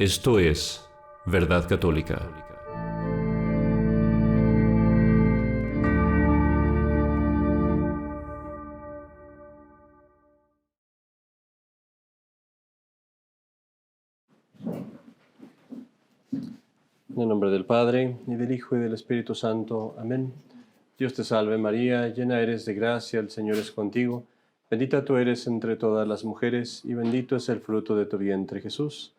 Esto es Verdad Católica. En el nombre del Padre, y del Hijo, y del Espíritu Santo. Amén. Dios te salve María, llena eres de gracia, el Señor es contigo. Bendita tú eres entre todas las mujeres, y bendito es el fruto de tu vientre, Jesús.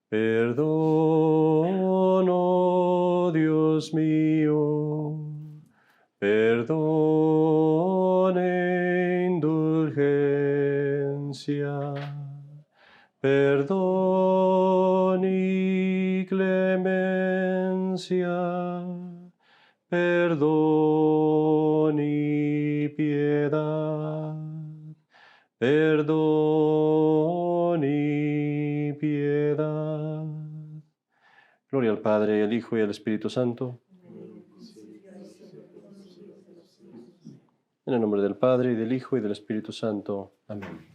Perdón, oh Dios mío, perdón e indulgencia, perdón y clemencia, perdón y piedad, perdón y piedad. Gloria al Padre, al Hijo y al Espíritu Santo. En el nombre del Padre, y del Hijo, y del Espíritu Santo. Amén.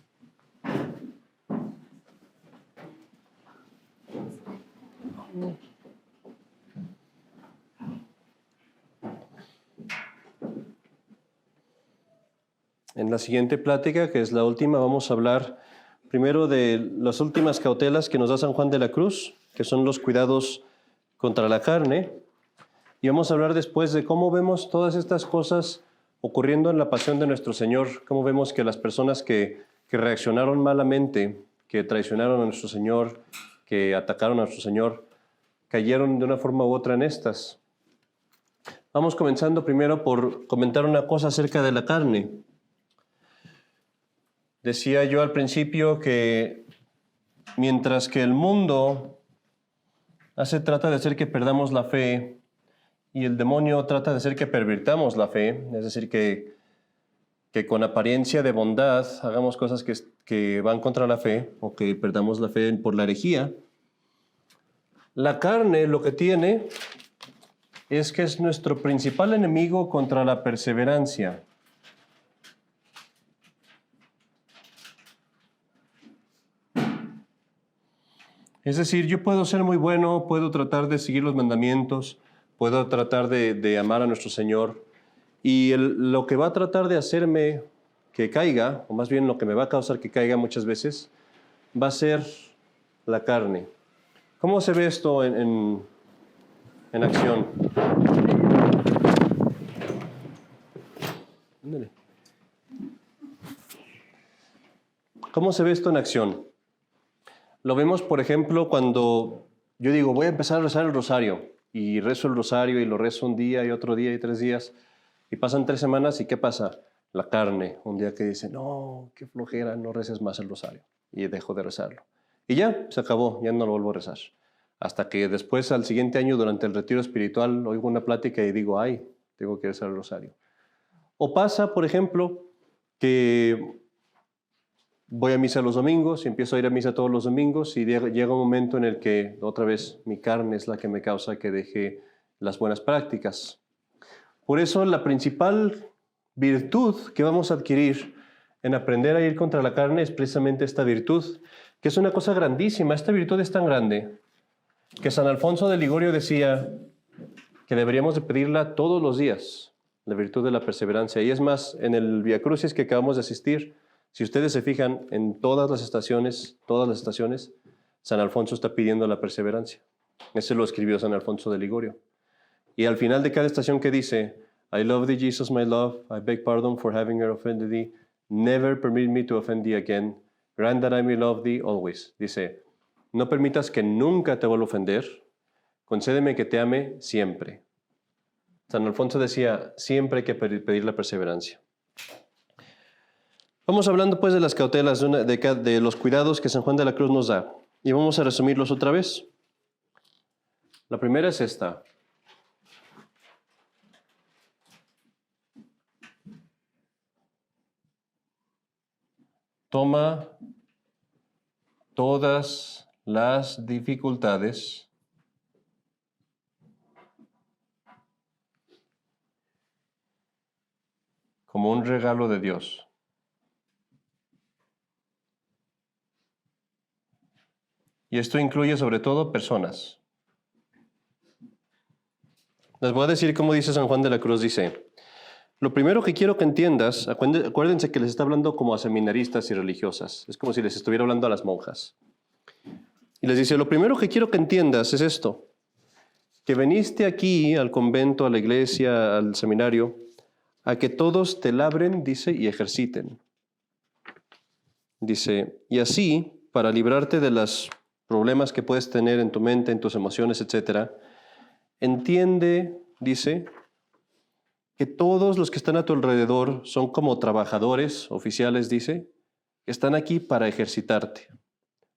En la siguiente plática, que es la última, vamos a hablar primero de las últimas cautelas que nos da San Juan de la Cruz, que son los cuidados contra la carne. Y vamos a hablar después de cómo vemos todas estas cosas ocurriendo en la pasión de nuestro Señor, cómo vemos que las personas que reaccionaron malamente, que traicionaron a nuestro Señor, que atacaron a nuestro Señor, cayeron de una forma u otra en estas. Vamos comenzando primero por comentar una cosa acerca de la carne. Decía yo al principio que mientras que el mundo trata de hacer que perdamos la fe y el demonio trata de hacer que pervirtamos la fe, es decir, que con apariencia de bondad hagamos cosas que van contra la fe o que perdamos la fe por la herejía, la carne lo que tiene es que es nuestro principal enemigo contra la perseverancia. Es decir, yo puedo ser muy bueno, puedo tratar de seguir los mandamientos, puedo tratar de amar a nuestro Señor, y lo que va a tratar de hacerme que caiga, o más bien lo que me va a causar que caiga muchas veces, va a ser la carne. ¿Cómo se ve esto en acción? ¿Cómo se ve esto en acción? Lo vemos, por ejemplo, cuando yo digo, voy a empezar a rezar el rosario, y rezo el rosario, y lo rezo un día, y otro día, y 3 días, y pasan 3 semanas, ¿y qué pasa? La carne, un día que dice, no, qué flojera, no reces más el rosario, y dejo de rezarlo. Y ya, se acabó, ya no lo vuelvo a rezar. Hasta que después, al siguiente año, durante el retiro espiritual, oigo una plática y digo, ay, tengo que rezar el rosario. O pasa, por ejemplo, que voy a misa los domingos y empiezo a ir a misa todos los domingos y llega un momento en el que otra vez mi carne es la que me causa que deje las buenas prácticas. Por eso la principal virtud que vamos a adquirir en aprender a ir contra la carne es precisamente esta virtud, que es una cosa grandísima. Esta virtud es tan grande que San Alfonso de Ligorio decía que deberíamos de pedirla todos los días, la virtud de la perseverancia. Y es más, en el Vía Crucis que acabamos de asistir, si ustedes se fijan, en todas las estaciones, San Alfonso está pidiendo la perseverancia. Ese lo escribió San Alfonso de Ligorio. Y al final de cada estación que dice, I love thee, Jesus, my love, I beg pardon for having offended thee, never permit me to offend thee again, grant that I may love thee always. Dice, no permitas que nunca te vuelva a ofender, concédeme que te ame siempre. San Alfonso decía, siempre hay que pedir la perseverancia. Vamos hablando pues de las cautelas, de los cuidados que San Juan de la Cruz nos da. Y vamos a resumirlos otra vez. La primera es esta. Toma todas las dificultades como un regalo de Dios. Y esto incluye sobre todo personas. Les voy a decir cómo dice San Juan de la Cruz, dice, lo primero que quiero que entiendas, acuérdense que les está hablando como a seminaristas y religiosas, es como si les estuviera hablando a las monjas. Y les dice, lo primero que quiero que entiendas es esto, que viniste aquí al convento, a la iglesia, al seminario, a que todos te labren, dice, y ejerciten. Dice, y así, para librarte de los problemas que puedes tener en tu mente, en tus emociones, etc., entiende, dice, que todos los que están a tu alrededor son como trabajadores, oficiales, dice, que están aquí para ejercitarte.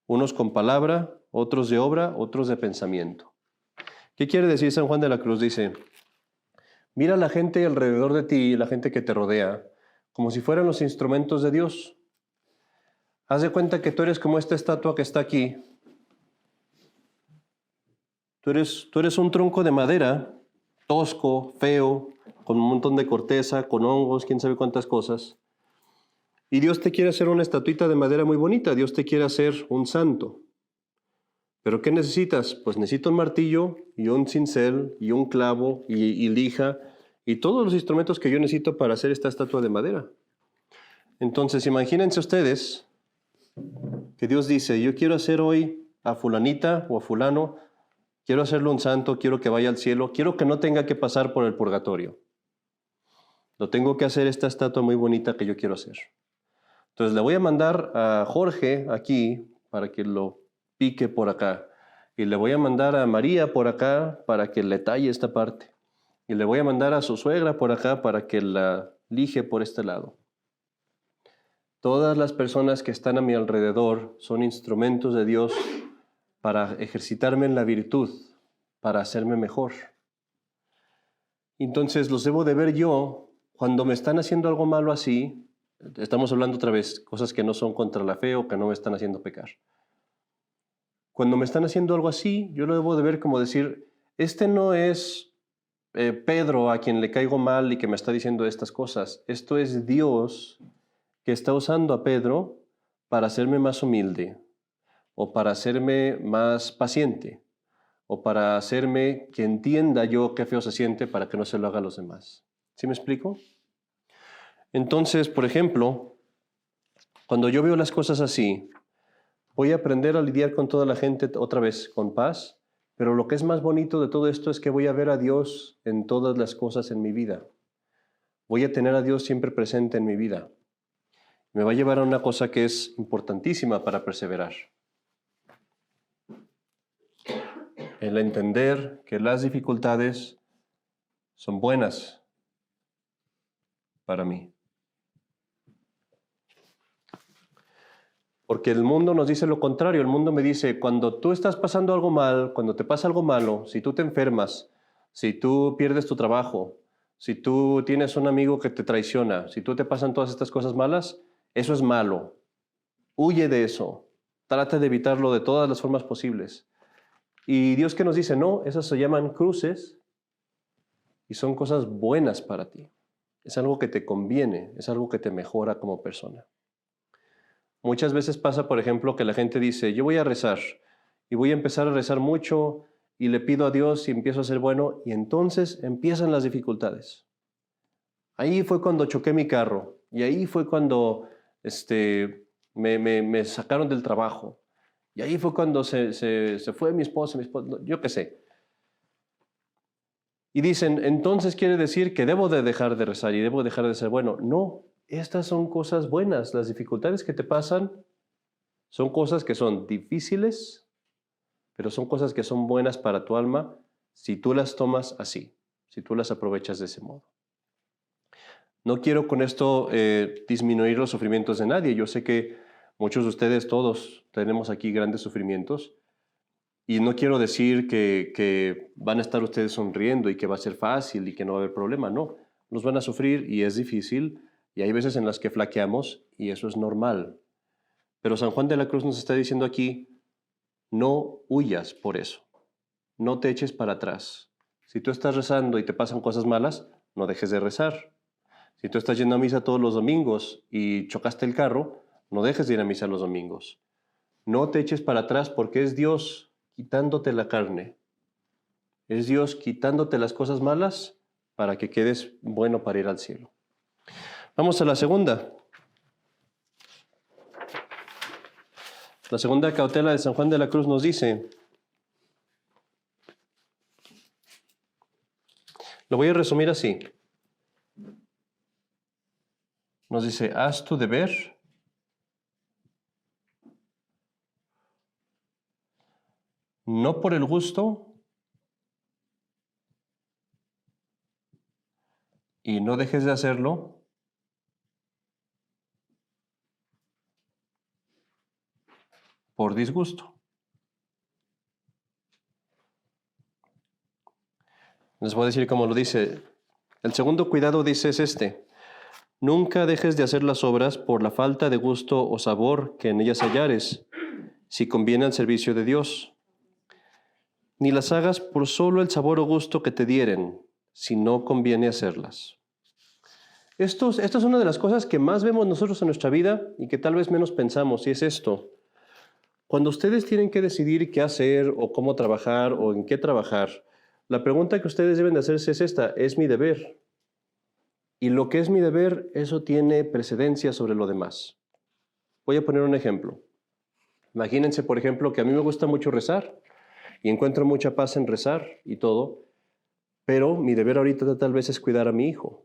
Unos con palabra, otros de obra, otros de pensamiento. ¿Qué quiere decir San Juan de la Cruz? Dice, mira a la gente alrededor de ti, la gente que te rodea, como si fueran los instrumentos de Dios. Haz de cuenta que tú eres como esta estatua que está aquí. Tú eres un tronco de madera, tosco, feo, con un montón de corteza, con hongos, quién sabe cuántas cosas. Y Dios te quiere hacer una estatuita de madera muy bonita, Dios te quiere hacer un santo. ¿Pero qué necesitas? Pues necesito un martillo y un cincel y un clavo y lija y todos los instrumentos que yo necesito para hacer esta estatua de madera. Entonces, imagínense ustedes que Dios dice, yo quiero hacer hoy a fulanita o a fulano, quiero hacerlo un santo, quiero que vaya al cielo, quiero que no tenga que pasar por el purgatorio. Lo tengo que hacer esta estatua muy bonita que yo quiero hacer. Entonces le voy a mandar a Jorge aquí para que lo pique por acá. Y le voy a mandar a María por acá para que le talle esta parte. Y le voy a mandar a su suegra por acá para que la lije por este lado. Todas las personas que están a mi alrededor son instrumentos de Dios para ejercitarme en la virtud, para hacerme mejor. Entonces los debo de ver yo cuando me están haciendo algo malo así. Estamos hablando otra vez, cosas que no son contra la fe o que no me están haciendo pecar. Cuando me están haciendo algo así, yo lo debo de ver como decir, este no es Pedro a quien le caigo mal y que me está diciendo estas cosas. Esto es Dios que está usando a Pedro para hacerme más humilde, o para hacerme más paciente, o para hacerme que entienda yo qué feo se siente para que no se lo haga a los demás. ¿Sí me explico? Entonces, por ejemplo, cuando yo veo las cosas así, voy a aprender a lidiar con toda la gente otra vez con paz, pero lo que es más bonito de todo esto es que voy a ver a Dios en todas las cosas en mi vida. Voy a tener a Dios siempre presente en mi vida. Me va a llevar a una cosa que es importantísima para perseverar. El entender que las dificultades son buenas para mí. Porque el mundo nos dice lo contrario. El mundo me dice, cuando tú estás pasando algo mal, cuando te pasa algo malo, si tú te enfermas, si tú pierdes tu trabajo, si tú tienes un amigo que te traiciona, si tú te pasan todas estas cosas malas, eso es malo. Huye de eso. Trata de evitarlo de todas las formas posibles. Y Dios que nos dice, no, esas se llaman cruces y son cosas buenas para ti. Es algo que te conviene, es algo que te mejora como persona. Muchas veces pasa, por ejemplo, que la gente dice, yo voy a rezar y voy a empezar a rezar mucho y le pido a Dios y empiezo a ser bueno y entonces empiezan las dificultades. Ahí fue cuando choqué mi carro y ahí fue cuando me sacaron del trabajo y ahí fue cuando se fue mi esposa, yo qué sé. Y dicen, entonces quiere decir que debo de dejar de rezar y debo dejar de ser bueno. No. Estas son cosas buenas. Las dificultades que te pasan son cosas que son difíciles, pero son cosas que son buenas para tu alma si tú las tomas así, si tú las aprovechas de ese modo. No quiero con esto disminuir los sufrimientos de nadie. Yo sé que muchos de ustedes, todos, tenemos aquí grandes sufrimientos y no quiero decir que van a estar ustedes sonriendo y que va a ser fácil y que no va a haber problema. No, los van a sufrir y es difícil. Y hay veces en las que flaqueamos y eso es normal. Pero San Juan de la Cruz nos está diciendo aquí, no huyas por eso. No te eches para atrás. Si tú estás rezando y te pasan cosas malas, no dejes de rezar. Si tú estás yendo a misa todos los domingos y chocaste el carro, no dejes de ir a misa los domingos. No te eches para atrás porque es Dios quitándote la carne. Es Dios quitándote las cosas malas para que quedes bueno para ir al cielo. Vamos a la segunda. La segunda cautela de San Juan de la Cruz nos dice, lo voy a resumir así. Nos dice, haz tu deber no por el gusto y no dejes de hacerlo por disgusto. Les voy a decir cómo lo dice. El segundo cuidado dice es este. Nunca dejes de hacer las obras por la falta de gusto o sabor que en ellas hallares, si conviene al servicio de Dios. Ni las hagas por solo el sabor o gusto que te dieren, si no conviene hacerlas. Esto es una de las cosas que más vemos nosotros en nuestra vida y que tal vez menos pensamos, y es esto. Cuando ustedes tienen que decidir qué hacer o cómo trabajar o en qué trabajar, la pregunta que ustedes deben de hacerse es esta, ¿es mi deber? Y lo que es mi deber, eso tiene precedencia sobre lo demás. Voy a poner un ejemplo. Imagínense, por ejemplo, que a mí me gusta mucho rezar y encuentro mucha paz en rezar y todo, pero mi deber ahorita tal vez es cuidar a mi hijo.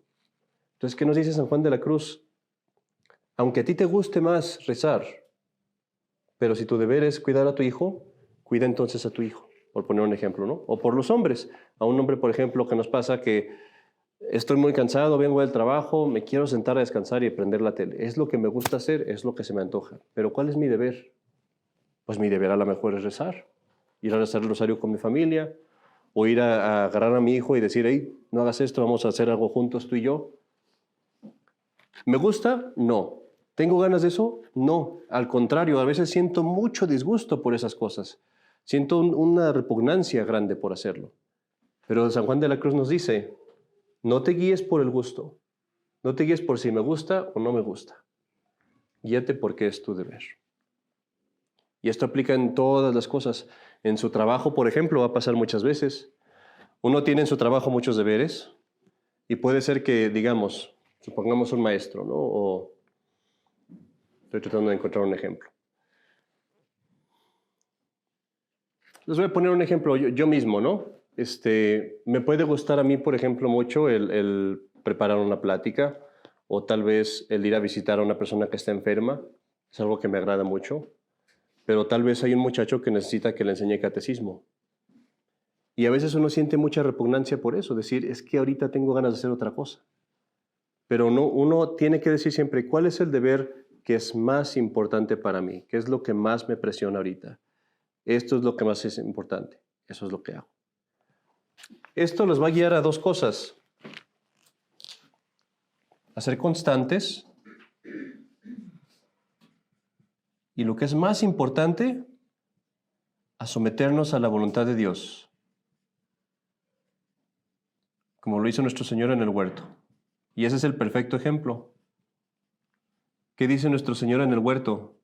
Entonces, ¿qué nos dice San Juan de la Cruz? Aunque a ti te guste más rezar, pero si tu deber es cuidar a tu hijo, cuida entonces a tu hijo, por poner un ejemplo, ¿no? O por los hombres. A un hombre, por ejemplo, que nos pasa que estoy muy cansado, vengo del trabajo, me quiero sentar a descansar y prender la tele. Es lo que me gusta hacer, es lo que se me antoja. Pero ¿cuál es mi deber? Pues mi deber a lo mejor es rezar. Ir a rezar el rosario con mi familia, o ir a agarrar a mi hijo y decir, hey, no hagas esto, vamos a hacer algo juntos tú y yo. ¿Me gusta? No. ¿Tengo ganas de eso? No. Al contrario, a veces siento mucho disgusto por esas cosas. Siento una repugnancia grande por hacerlo. Pero San Juan de la Cruz nos dice, no te guíes por el gusto. No te guíes por si me gusta o no me gusta. Guíate porque es tu deber. Y esto aplica en todas las cosas. En su trabajo, por ejemplo, va a pasar muchas veces. Uno tiene en su trabajo muchos deberes y puede ser que, digamos, supongamos un maestro, ¿no? O estoy tratando de encontrar un ejemplo. Les voy a poner un ejemplo yo mismo, ¿no? Me puede gustar a mí, por ejemplo, mucho el preparar una plática o tal vez el ir a visitar a una persona que está enferma. Es algo que me agrada mucho. Pero tal vez hay un muchacho que necesita que le enseñe catecismo. Y a veces uno siente mucha repugnancia por eso, decir, es que ahorita tengo ganas de hacer otra cosa. Pero no, uno tiene que decir siempre, ¿cuál es el deber que es más importante para mí? ¿Qué es lo que más me presiona ahorita? Esto es lo que más es importante. Eso es lo que hago. Esto los va a guiar a dos cosas. A ser constantes. Y lo que es más importante, a someternos a la voluntad de Dios. Como lo hizo nuestro Señor en el huerto. Y ese es el perfecto ejemplo. ¿Qué dice nuestro Señor en el huerto?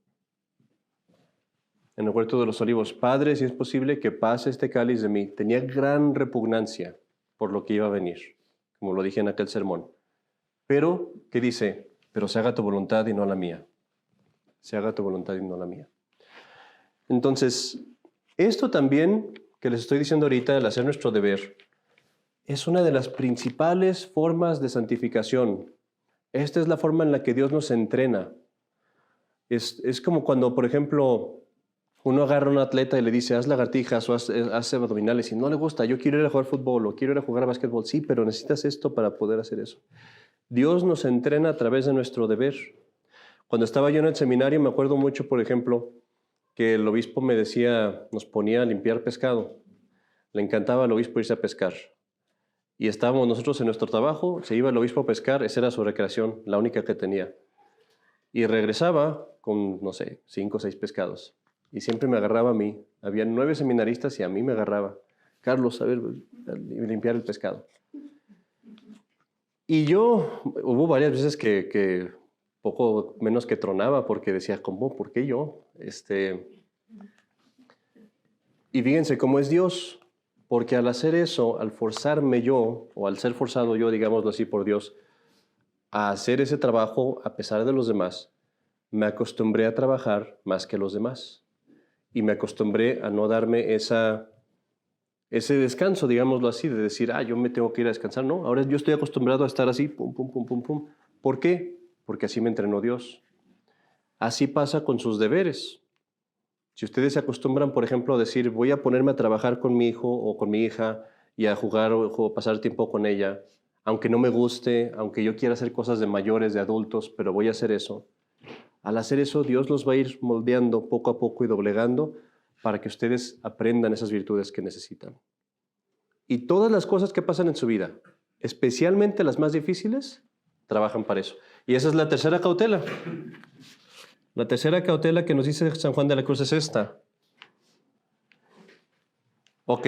En el huerto de los olivos. Padre, si es posible que pase este cáliz de mí. Tenía gran repugnancia por lo que iba a venir, como lo dije en aquel sermón. Pero, ¿qué dice? Pero se haga tu voluntad y no la mía. Se haga tu voluntad y no la mía. Entonces, esto también que les estoy diciendo ahorita, el hacer nuestro deber, es una de las principales formas de santificación. Esta es la forma en la que Dios nos entrena. Es como cuando, por ejemplo, uno agarra a un atleta y le dice, haz lagartijas o haz abdominales, y no le gusta, yo quiero ir a jugar fútbol o quiero ir a jugar a básquetbol. Sí, pero necesitas esto para poder hacer eso. Dios nos entrena a través de nuestro deber. Cuando estaba yo en el seminario, me acuerdo mucho, por ejemplo, que el obispo me decía, nos ponía a limpiar pescado. Le encantaba al obispo irse a pescar. Y estábamos nosotros en nuestro trabajo, se iba el obispo a pescar, esa era su recreación, la única que tenía. Y regresaba con, no sé, 5 o 6 pescados. Y siempre me agarraba a mí. Había 9 seminaristas y a mí me agarraba. Carlos, a ver, limpiar el pescado. Y yo, hubo varias veces que poco menos que tronaba porque decía, ¿cómo? ¿Por qué yo? Y fíjense cómo es Dios, porque al hacer eso, al forzarme yo, o al ser forzado yo, digámoslo así, por Dios, a hacer ese trabajo a pesar de los demás, me acostumbré a trabajar más que los demás. Y me acostumbré a no darme ese descanso, digámoslo así, de decir, yo me tengo que ir a descansar. No, ahora yo estoy acostumbrado a estar así, pum, pum, pum, pum, pum. ¿Por qué? Porque así me entrenó Dios. Así pasa con sus deberes. Si ustedes se acostumbran, por ejemplo, a decir, voy a ponerme a trabajar con mi hijo o con mi hija y a jugar o pasar tiempo con ella, aunque no me guste, aunque yo quiera hacer cosas de mayores, de adultos, pero voy a hacer eso. Al hacer eso, Dios los va a ir moldeando poco a poco y doblegando para que ustedes aprendan esas virtudes que necesitan. Y todas las cosas que pasan en su vida, especialmente las más difíciles, trabajan para eso. Y esa es la tercera cautela. La tercera cautela que nos dice San Juan de la Cruz es esta. Ok,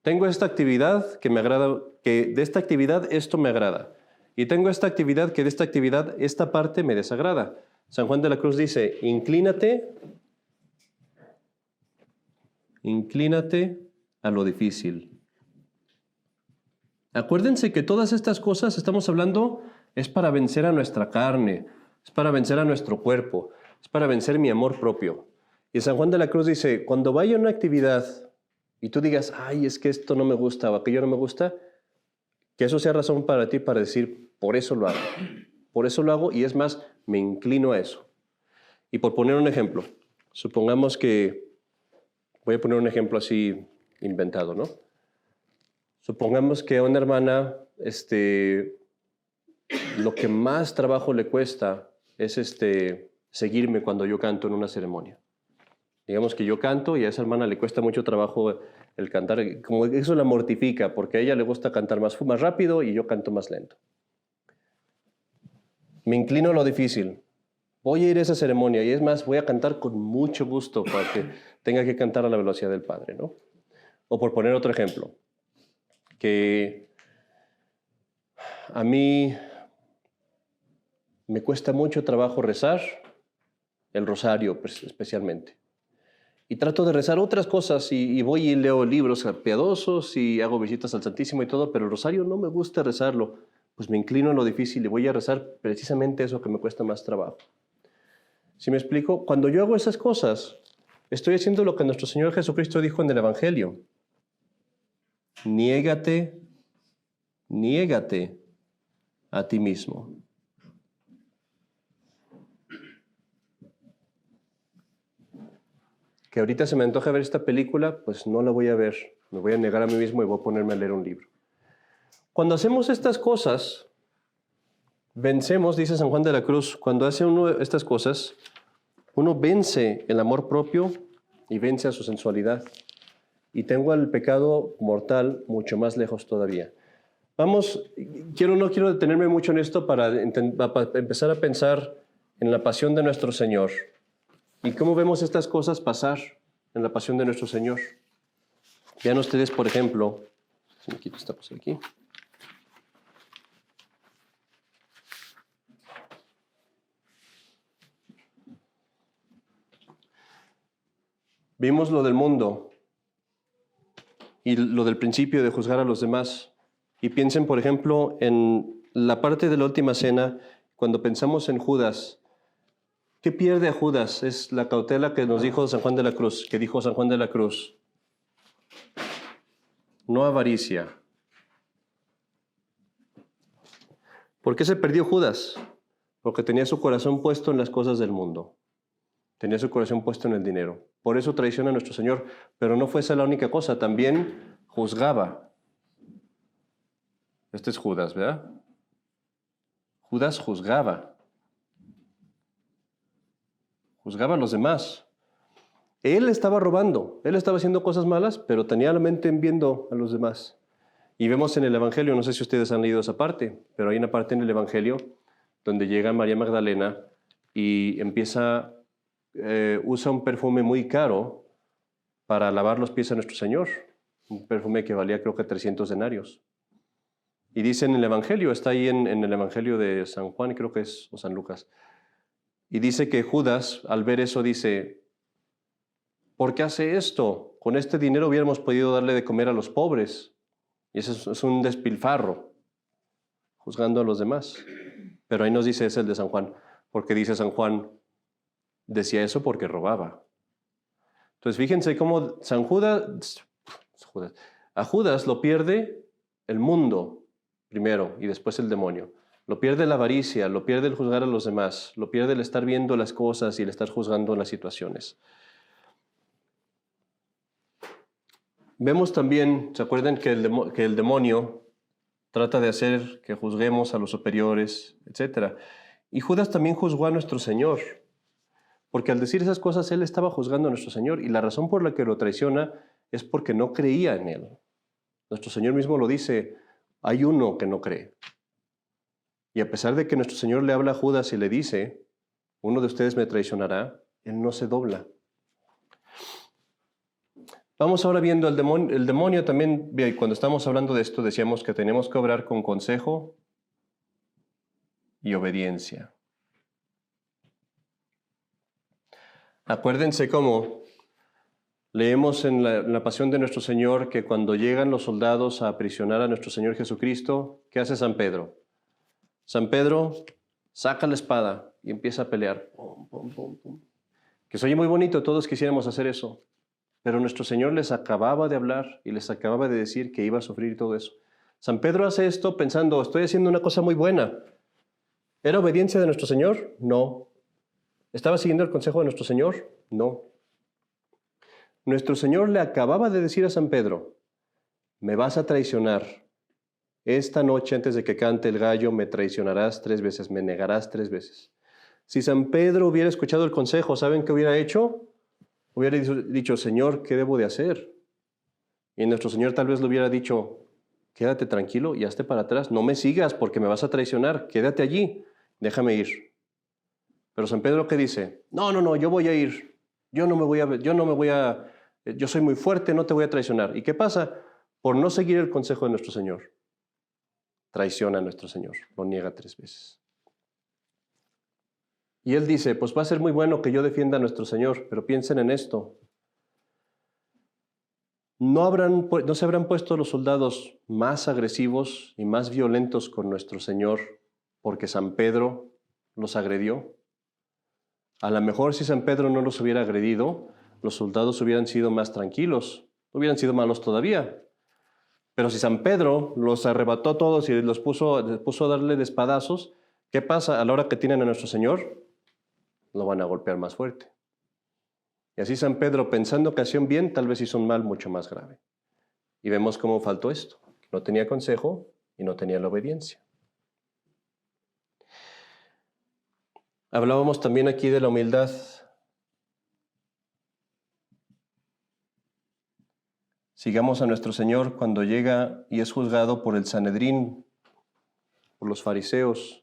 tengo esta actividad que me agrada, que de esta actividad esto me agrada. Y tengo esta actividad que de esta actividad esta parte me desagrada. San Juan de la Cruz dice, inclínate a lo difícil. Acuérdense que todas estas cosas, estamos hablando, es para vencer a nuestra carne, es para vencer a nuestro cuerpo, es para vencer mi amor propio. Y San Juan de la Cruz dice, cuando vaya a una actividad y tú digas, es que esto no me gusta o aquello no me gusta, que eso sea razón para ti para decir, por eso lo hago. Por eso lo hago y es más, me inclino a eso. Y por poner un ejemplo, supongamos que, voy a poner un ejemplo así inventado, ¿no? Supongamos que a una hermana, lo que más trabajo le cuesta es seguirme cuando yo canto en una ceremonia. Digamos que yo canto y a esa hermana le cuesta mucho trabajo el cantar, como eso la mortifica, porque a ella le gusta cantar más rápido y yo canto más lento. Me inclino a lo difícil. Voy a ir a esa ceremonia y es más, voy a cantar con mucho gusto para que tenga que cantar a la velocidad del Padre, ¿no? O por poner otro ejemplo, que a mí me cuesta mucho trabajo rezar, el rosario especialmente. Y trato de rezar otras cosas y voy y leo libros piadosos y hago visitas al Santísimo y todo, pero el rosario no me gusta rezarlo. Pues me inclino a lo difícil y voy a rezar precisamente eso que me cuesta más trabajo. ¿Sí me explico? Cuando yo hago esas cosas, estoy haciendo lo que nuestro Señor Jesucristo dijo en el Evangelio. Niégate a ti mismo. Que ahorita se me antoja ver esta película, pues no la voy a ver. Me voy a negar a mí mismo y voy a ponerme a leer un libro. Cuando hacemos estas cosas, vencemos, dice San Juan de la Cruz, cuando hace uno estas cosas, uno vence el amor propio y vence a su sensualidad. Y tengo al pecado mortal mucho más lejos todavía. Vamos, no quiero detenerme mucho en esto para empezar a pensar en la pasión de nuestro Señor. ¿Y cómo vemos estas cosas pasar en la pasión de nuestro Señor? Vean ustedes, por ejemplo, si me quito esta cosa aquí. Vimos lo del mundo y lo del principio de juzgar a los demás. Y piensen, por ejemplo, en la parte de la última cena, cuando pensamos en Judas. ¿Qué pierde a Judas? Es la cautela que nos dijo San Juan de la Cruz, que dijo San Juan de la Cruz. No avaricia. ¿Por qué se perdió Judas? Porque tenía su corazón puesto en las cosas del mundo. Tenía su corazón puesto en el dinero. Por eso traiciona a nuestro Señor. Pero no fue esa la única cosa. También juzgaba. Este es Judas, ¿verdad? Judas juzgaba. Juzgaba a los demás. Él estaba robando, él estaba haciendo cosas malas, pero tenía la mente en viendo a los demás. Y vemos en el Evangelio, no sé si ustedes han leído esa parte, pero hay una parte en el Evangelio donde llega María Magdalena y usa un perfume muy caro para lavar los pies a nuestro Señor. Un perfume que valía creo que 300 denarios. Y dice en el Evangelio, está ahí en el Evangelio de San Juan, creo que es, o San Lucas. Y dice que Judas, al ver eso, dice, ¿por qué hace esto? Con este dinero hubiéramos podido darle de comer a los pobres. Y eso es un despilfarro, juzgando a los demás. Pero ahí nos dice, es el de San Juan, porque dice San Juan, decía eso porque robaba. Entonces fíjense cómo a Judas lo pierde el mundo primero y después el demonio. Lo pierde la avaricia, lo pierde el juzgar a los demás, lo pierde el estar viendo las cosas y el estar juzgando las situaciones. Vemos también, ¿se acuerdan que el demonio trata de hacer que juzguemos a los superiores, etcétera? Y Judas también juzgó a nuestro Señor, porque al decir esas cosas él estaba juzgando a nuestro Señor y la razón por la que lo traiciona es porque no creía en él. Nuestro Señor mismo lo dice, hay uno que no cree. Y a pesar de que nuestro Señor le habla a Judas y le dice, uno de ustedes me traicionará, él no se dobla. Vamos ahora viendo el demonio también, cuando estamos hablando de esto, decíamos que tenemos que obrar con consejo y obediencia. Acuérdense cómo leemos en la pasión de nuestro Señor que cuando llegan los soldados a aprisionar a nuestro Señor Jesucristo, ¿qué hace San Pedro? San Pedro saca la espada y empieza a pelear. Pum, pum, pum, pum. Que se oye muy bonito, todos quisiéramos hacer eso. Pero nuestro Señor les acababa de hablar y les acababa de decir que iba a sufrir todo eso. San Pedro hace esto pensando, estoy haciendo una cosa muy buena. ¿Era obediencia de nuestro Señor? No. ¿Estaba siguiendo el consejo de nuestro Señor? No. Nuestro Señor le acababa de decir a San Pedro, me vas a traicionar. Esta noche antes de que cante el gallo me traicionarás 3 veces, me negarás 3 veces. Si San Pedro hubiera escuchado el consejo, ¿saben qué hubiera hecho? Hubiera dicho, Señor, ¿qué debo de hacer? Y nuestro Señor tal vez le hubiera dicho, quédate tranquilo y hazte para atrás, no me sigas porque me vas a traicionar, quédate allí, déjame ir. Pero San Pedro, ¿qué dice? No, yo voy a ir, yo soy muy fuerte, no te voy a traicionar. ¿Y qué pasa? Por no seguir el consejo de nuestro Señor, traiciona a nuestro Señor, lo niega 3 veces. Y él dice, pues va a ser muy bueno que yo defienda a nuestro Señor, pero piensen en esto. ¿No se habrán puesto los soldados más agresivos y más violentos con nuestro Señor porque San Pedro los agredió? A lo mejor si San Pedro no los hubiera agredido, los soldados hubieran sido más tranquilos, hubieran sido malos todavía. Pero si San Pedro los arrebató a todos y les puso a darle de espadazos, ¿qué pasa a la hora que tienen a nuestro Señor? Lo van a golpear más fuerte. Y así San Pedro, pensando que hacían bien, tal vez hizo un mal mucho más grave. Y vemos cómo faltó esto. No tenía consejo y no tenía la obediencia. Hablábamos también aquí de la humildad. Sigamos a nuestro Señor cuando llega y es juzgado por el Sanedrín, por los fariseos.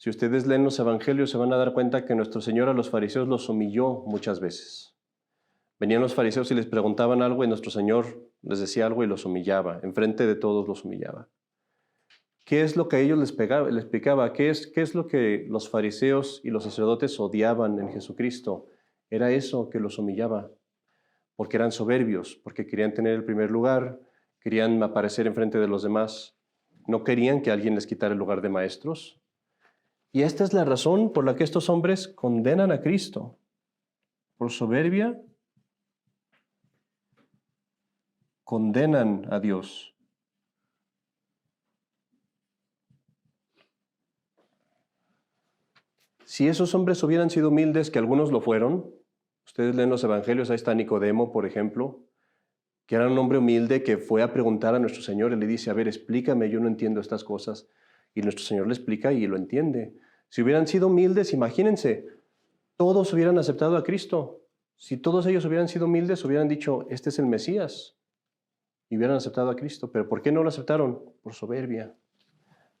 Si ustedes leen los evangelios se van a dar cuenta que nuestro Señor a los fariseos los humilló muchas veces. Venían los fariseos y les preguntaban algo y nuestro Señor les decía algo y los humillaba. Enfrente de todos los humillaba. ¿Qué es lo que a ellos les explicaba? ¿Qué es lo que los fariseos y los sacerdotes odiaban en Jesucristo? Era eso que los humillaba. Porque eran soberbios, porque querían tener el primer lugar, querían aparecer enfrente de los demás. No querían que alguien les quitara el lugar de maestros. Y esta es la razón por la que estos hombres condenan a Cristo. Por soberbia, condenan a Dios. Si esos hombres hubieran sido humildes, que algunos lo fueron, ustedes leen los evangelios, ahí está Nicodemo, por ejemplo, que era un hombre humilde que fue a preguntar a nuestro Señor y le dice, a ver, explícame, yo no entiendo estas cosas. Y nuestro Señor le explica y lo entiende. Si hubieran sido humildes, imagínense, todos hubieran aceptado a Cristo. Si todos ellos hubieran sido humildes, hubieran dicho, este es el Mesías. Y hubieran aceptado a Cristo. ¿Pero por qué no lo aceptaron? Por soberbia.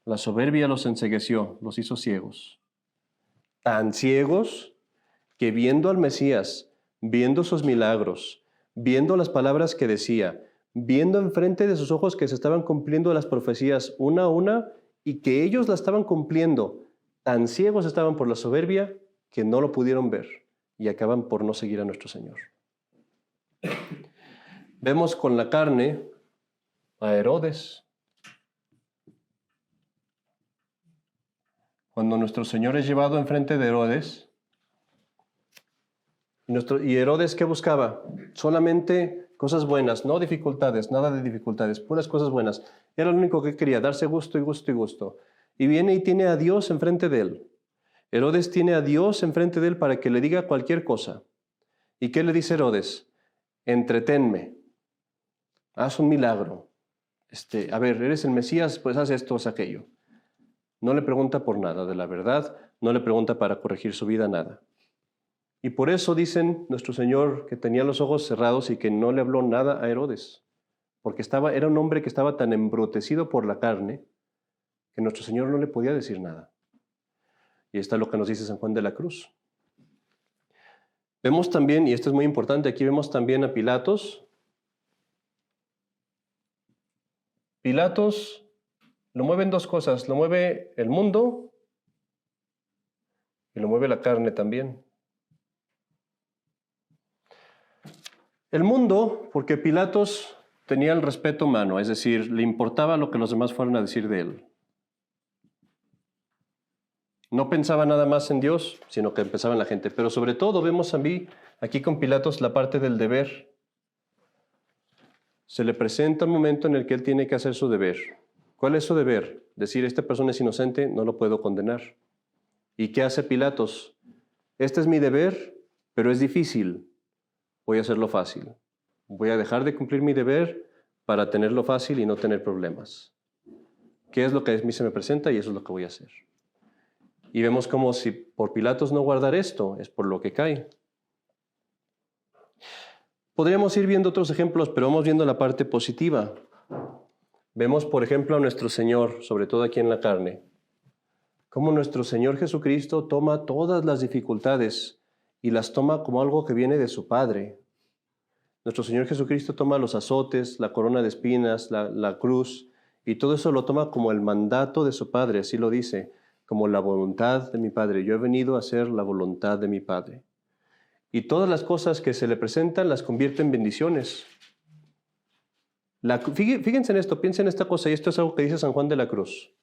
La soberbia los encegueció, los hizo ciegos. Tan ciegos que viendo al Mesías, viendo sus milagros, viendo las palabras que decía, viendo enfrente de sus ojos que se estaban cumpliendo las profecías una a una y que ellos la estaban cumpliendo. Tan ciegos estaban por la soberbia que no lo pudieron ver y acaban por no seguir a nuestro Señor. Vemos con la carne a Herodes. Cuando nuestro Señor es llevado enfrente de Herodes, y Herodes, ¿qué buscaba? Solamente cosas buenas, no dificultades, nada de dificultades, puras cosas buenas. Era lo único que quería, darse gusto y gusto y gusto. Y viene y tiene a Dios enfrente de él. Herodes tiene a Dios enfrente de él para que le diga cualquier cosa. ¿Y qué le dice Herodes? Entretenme, haz un milagro. A ver, eres el Mesías, pues haz esto, haz aquello. No le pregunta por nada de la verdad, no le pregunta para corregir su vida, nada. Y por eso dicen nuestro Señor que tenía los ojos cerrados y que no le habló nada a Herodes, porque era un hombre que estaba tan embrutecido por la carne que nuestro Señor no le podía decir nada. Y esto es lo que nos dice San Juan de la Cruz. Vemos también, y esto es muy importante, aquí vemos también a Pilatos. Pilatos lo mueven dos cosas, lo mueve el mundo y lo mueve la carne también. El mundo, porque Pilatos tenía el respeto humano, es decir, le importaba lo que los demás fueran a decir de él. No pensaba nada más en Dios, sino que pensaba en la gente. Pero sobre todo vemos aquí con Pilatos la parte del deber. Se le presenta un momento en el que él tiene que hacer su deber. ¿Cuál es su deber? Decir, esta persona es inocente, no lo puedo condenar. ¿Y qué hace Pilatos? Este es mi deber, pero es difícil. Voy a hacerlo fácil. Voy a dejar de cumplir mi deber para tenerlo fácil y no tener problemas. ¿Qué es lo que a mí se me presenta? Y eso es lo que voy a hacer. Y vemos como si por Pilatos no guardar esto, es por lo que cae. Podríamos ir viendo otros ejemplos, pero vamos viendo la parte positiva. Vemos, por ejemplo, a nuestro Señor, sobre todo aquí en la carne, cómo nuestro Señor Jesucristo toma todas las dificultades y las toma como algo que viene de su Padre. Nuestro Señor Jesucristo toma los azotes, la corona de espinas, la cruz, y todo eso lo toma como el mandato de su Padre, así lo dice, como la voluntad de mi Padre. Yo he venido a hacer la voluntad de mi Padre. Y todas las cosas que se le presentan las convierte en bendiciones. Fíjense en esto, piensen en esta cosa, y esto es algo que dice San Juan de la Cruz.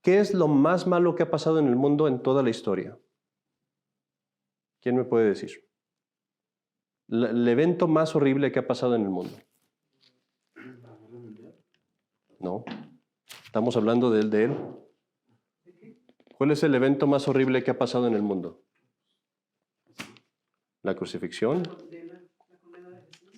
¿Qué es lo más malo que ha pasado en el mundo en toda la historia? ¿Quién me puede decir? El evento más horrible que ha pasado en el mundo. No, estamos hablando de él. ¿Cuál es el evento más horrible que ha pasado en el mundo? La crucifixión.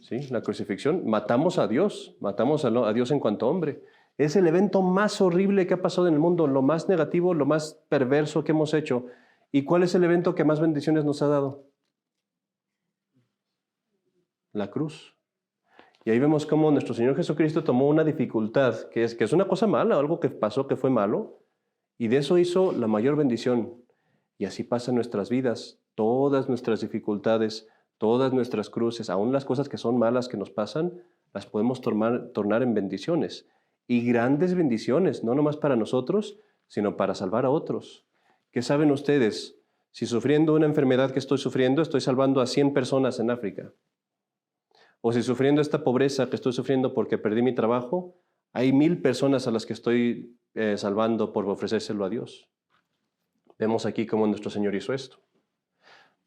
Sí, la crucifixión. Matamos a Dios a Dios en cuanto hombre. Es el evento más horrible que ha pasado en el mundo, lo más negativo, lo más perverso que hemos hecho. ¿Y cuál es el evento que más bendiciones nos ha dado? La cruz. Y ahí vemos cómo nuestro Señor Jesucristo tomó una dificultad, que es una cosa mala, algo que pasó que fue malo, y de eso hizo la mayor bendición. Y así pasan nuestras vidas, todas nuestras dificultades, todas nuestras cruces, aún las cosas que son malas que nos pasan, las podemos tornar en bendiciones. Y grandes bendiciones, no nomás para nosotros, sino para salvar a otros. ¿Qué saben ustedes? Si sufriendo una enfermedad que estoy sufriendo, estoy salvando a 100 personas en África. O si sufriendo esta pobreza que estoy sufriendo porque perdí mi trabajo, hay 1000 personas a las que estoy salvando por ofrecérselo a Dios. Vemos aquí cómo nuestro Señor hizo esto.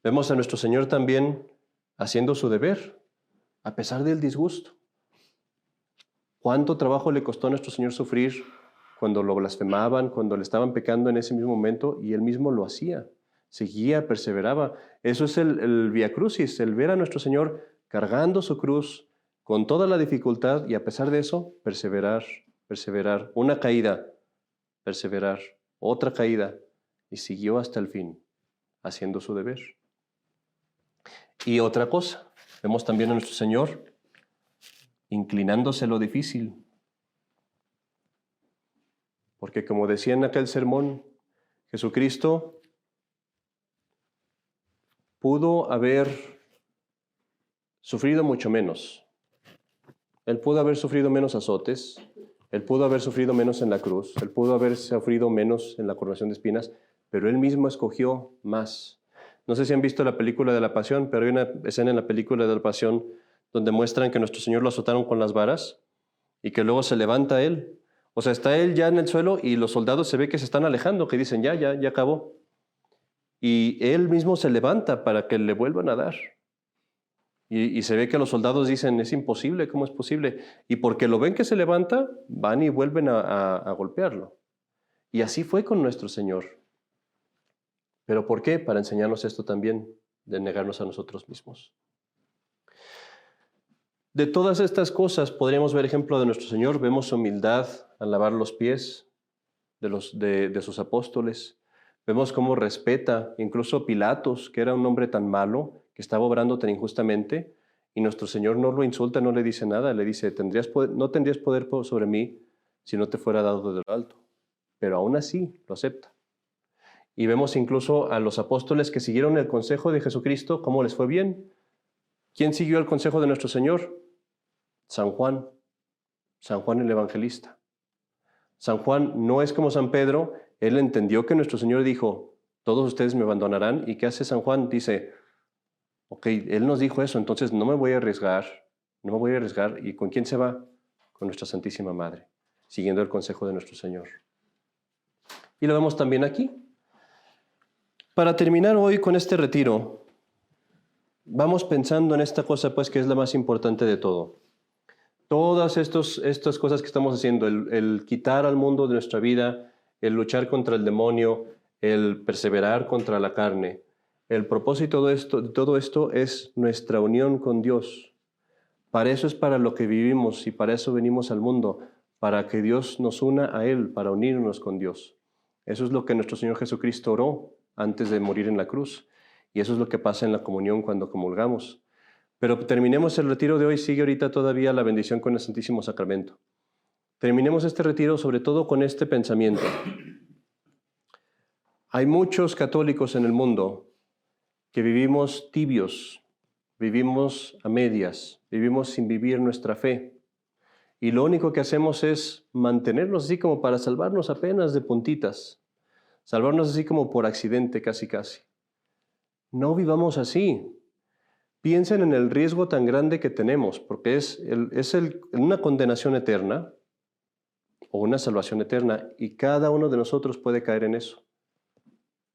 Vemos a nuestro Señor también haciendo su deber, a pesar del disgusto. ¿Cuánto trabajo le costó a nuestro Señor sufrir cuando lo blasfemaban, cuando le estaban pecando en ese mismo momento? Y Él mismo lo hacía, seguía, perseveraba. Eso es el Vía Crucis, el ver a nuestro Señor cargando su cruz con toda la dificultad y a pesar de eso, perseverar, perseverar. Una caída, perseverar. Otra caída. Y siguió hasta el fin, haciendo su deber. Y otra cosa, vemos también a nuestro Señor inclinándose a lo difícil. Porque como decía en aquel sermón, Jesucristo pudo haber sufrido mucho menos. Él pudo haber sufrido menos azotes, Él pudo haber sufrido menos en la cruz, Él pudo haber sufrido menos en la coronación de espinas, pero Él mismo escogió más. No sé si han visto la película de la Pasión, pero hay una escena en la película de la Pasión donde muestran que nuestro Señor lo azotaron con las varas y que luego se levanta Él. O sea, está Él ya en el suelo y los soldados se ve que se están alejando, que dicen, ya acabó. Y Él mismo se levanta para que le vuelvan a dar. Y se ve que los soldados dicen, es imposible, ¿cómo es posible? Y porque lo ven que se levanta, van y vuelven a golpearlo. Y así fue con nuestro Señor. ¿Pero por qué? Para enseñarnos esto también, de negarnos a nosotros mismos. De todas estas cosas podríamos ver ejemplo de nuestro Señor. Vemos su humildad al lavar los pies de sus apóstoles. Vemos cómo respeta incluso Pilatos, que era un hombre tan malo, que estaba obrando tan injustamente, y nuestro Señor no lo insulta, no le dice nada, le dice, no tendrías poder sobre mí si no te fuera dado de lo alto. Pero aún así lo acepta. Y vemos incluso a los apóstoles que siguieron el consejo de Jesucristo, cómo les fue bien. ¿Quién siguió el consejo de nuestro Señor? San Juan el Evangelista. San Juan no es como San Pedro, él entendió que nuestro Señor dijo, todos ustedes me abandonarán, ¿y qué hace San Juan? Dice, ok, él nos dijo eso, entonces no me voy a arriesgar, ¿y con quién se va? Con nuestra Santísima Madre, siguiendo el consejo de nuestro Señor. Y lo vemos también aquí. Para terminar hoy con este retiro, vamos pensando en esta cosa, pues, que es la más importante de todo. Todas estas cosas que estamos haciendo, el quitar al mundo de nuestra vida, el luchar contra el demonio, el perseverar contra la carne, el propósito de todo esto es nuestra unión con Dios. Para eso es para lo que vivimos y para eso venimos al mundo, para que Dios nos una a Él, para unirnos con Dios. Eso es lo que nuestro Señor Jesucristo oró antes de morir en la cruz. Y eso es lo que pasa en la comunión cuando comulgamos. Pero terminemos el retiro de hoy, sigue ahorita todavía la bendición con el Santísimo Sacramento. Terminemos este retiro sobre todo con este pensamiento. Hay muchos católicos en el mundo que vivimos tibios, vivimos a medias, vivimos sin vivir nuestra fe. Y lo único que hacemos es mantenernos así como para salvarnos apenas de puntitas, salvarnos así como por accidente casi. No vivamos así. Piensen en el riesgo tan grande que tenemos, porque es una condenación eterna o una salvación eterna, y cada uno de nosotros puede caer en eso.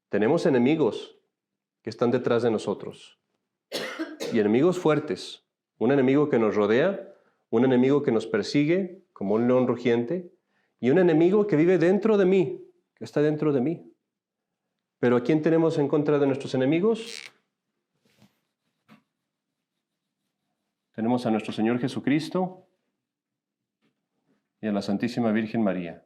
Tenemos enemigos que están detrás de nosotros, y enemigos fuertes, un enemigo que nos rodea, un enemigo que nos persigue como un león rugiente, y un enemigo que vive dentro de mí, que está dentro de mí. Pero ¿a quién tenemos en contra de nuestros enemigos? Tenemos a nuestro Señor Jesucristo y a la Santísima Virgen María.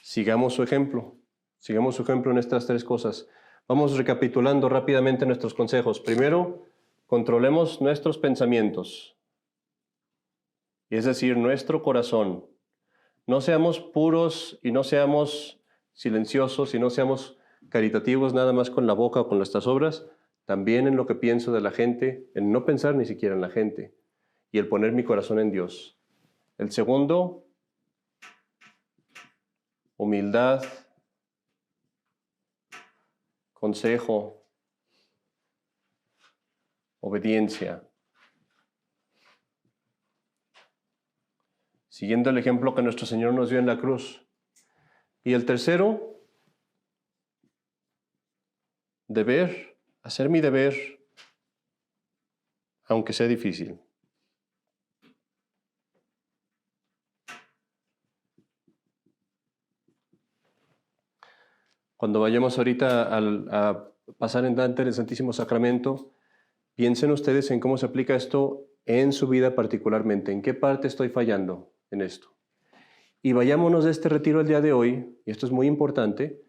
Sigamos su ejemplo en estas tres cosas. Vamos recapitulando rápidamente nuestros consejos. Primero, controlemos nuestros pensamientos, es decir, nuestro corazón. No seamos puros y no seamos silenciosos y no seamos caritativos nada más con la boca o con nuestras obras, también en lo que pienso de la gente, en no pensar ni siquiera en la gente y el poner mi corazón en Dios. El segundo, humildad, consejo, obediencia. Siguiendo el ejemplo que nuestro Señor nos dio en la cruz. Y el tercero, hacer mi deber, aunque sea difícil. Cuando vayamos ahorita a pasar en Dante el Santísimo Sacramento, piensen ustedes en cómo se aplica esto en su vida particularmente, en qué parte estoy fallando en esto. Y vayámonos de este retiro el día de hoy, y esto es muy importante,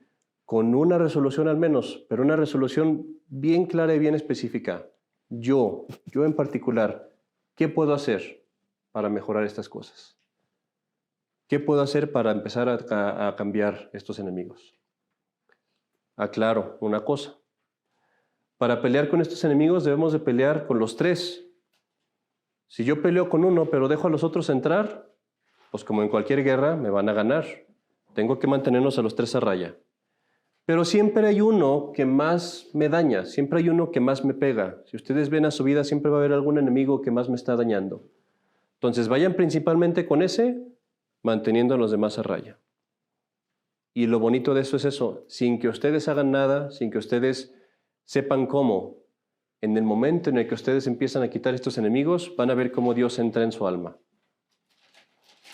con una resolución al menos, pero una resolución bien clara y bien específica. Yo en particular, ¿qué puedo hacer para mejorar estas cosas? ¿Qué puedo hacer para empezar a cambiar estos enemigos? Aclaro una cosa. Para pelear con estos enemigos debemos de pelear con los tres. Si yo peleo con uno, pero dejo a los otros entrar, pues como en cualquier guerra, me van a ganar. Tengo que mantenernos a los 3 a raya. Pero siempre hay uno que más me daña, siempre hay uno que más me pega. Si ustedes ven a su vida, siempre va a haber algún enemigo que más me está dañando. Entonces vayan principalmente con ese, manteniendo a los demás a raya. Y lo bonito de eso es eso, sin que ustedes hagan nada, sin que ustedes sepan cómo, en el momento en el que ustedes empiezan a quitar estos enemigos, van a ver cómo Dios entra en su alma.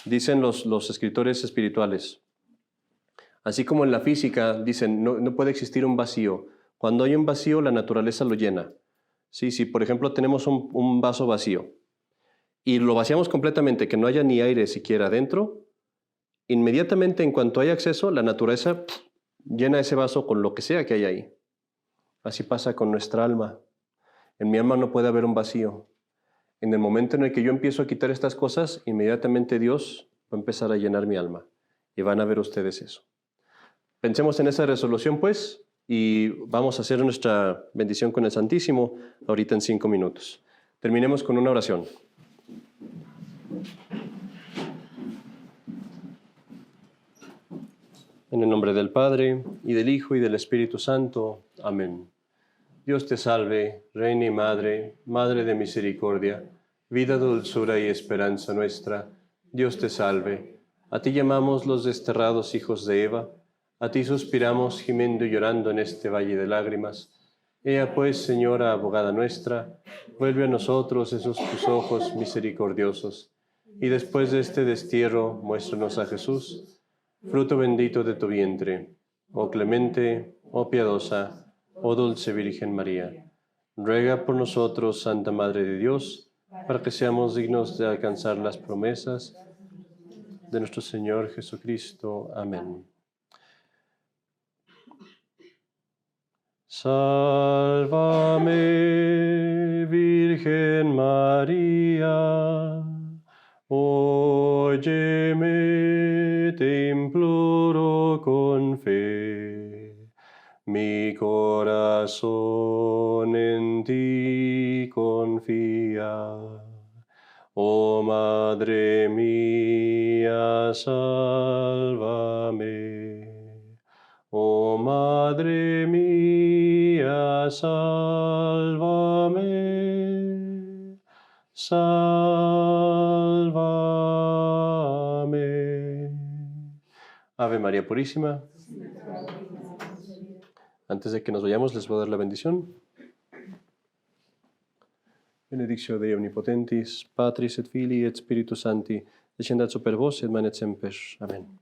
Dicen los escritores espirituales, así como en la física, dicen, no puede existir un vacío. Cuando hay un vacío, la naturaleza lo llena. Sí, si por ejemplo tenemos un vaso vacío y lo vaciamos completamente, que no haya ni aire siquiera adentro, inmediatamente en cuanto hay acceso, la naturaleza llena ese vaso con lo que sea que hay ahí. Así pasa con nuestra alma. En mi alma no puede haber un vacío. En el momento en el que yo empiezo a quitar estas cosas, inmediatamente Dios va a empezar a llenar mi alma. Y van a ver ustedes eso. Pensemos en esa resolución, pues, y vamos a hacer nuestra bendición con el Santísimo ahorita en 5 minutos. Terminemos con una oración. En el nombre del Padre, y del Hijo, y del Espíritu Santo. Amén. Dios te salve, Reina y Madre, Madre de misericordia, vida, dulzura y esperanza nuestra. Dios te salve. A ti llamamos los desterrados hijos de Eva, a ti suspiramos gimiendo y llorando en este valle de lágrimas. Ea pues, Señora, abogada nuestra, vuelve a nosotros esos tus ojos misericordiosos, y después de este destierro, muéstranos a Jesús, fruto bendito de tu vientre. Oh clemente, oh piadosa, oh dulce Virgen María, ruega por nosotros, Santa Madre de Dios, para que seamos dignos de alcanzar las promesas de nuestro Señor Jesucristo. Amén. Sálvame, Virgen María, óyeme, te imploro con fe. Mi corazón en ti confía. Oh Madre mía, sálvame. Oh Madre mía, sálvame. Sálvame. Ave María Purísima. Antes de que nos vayamos, les voy a dar la bendición. Benedictio Dei Omnipotentis, Patris et Filii et Spiritus Sancti, descendat super vos et manet semper. Amén.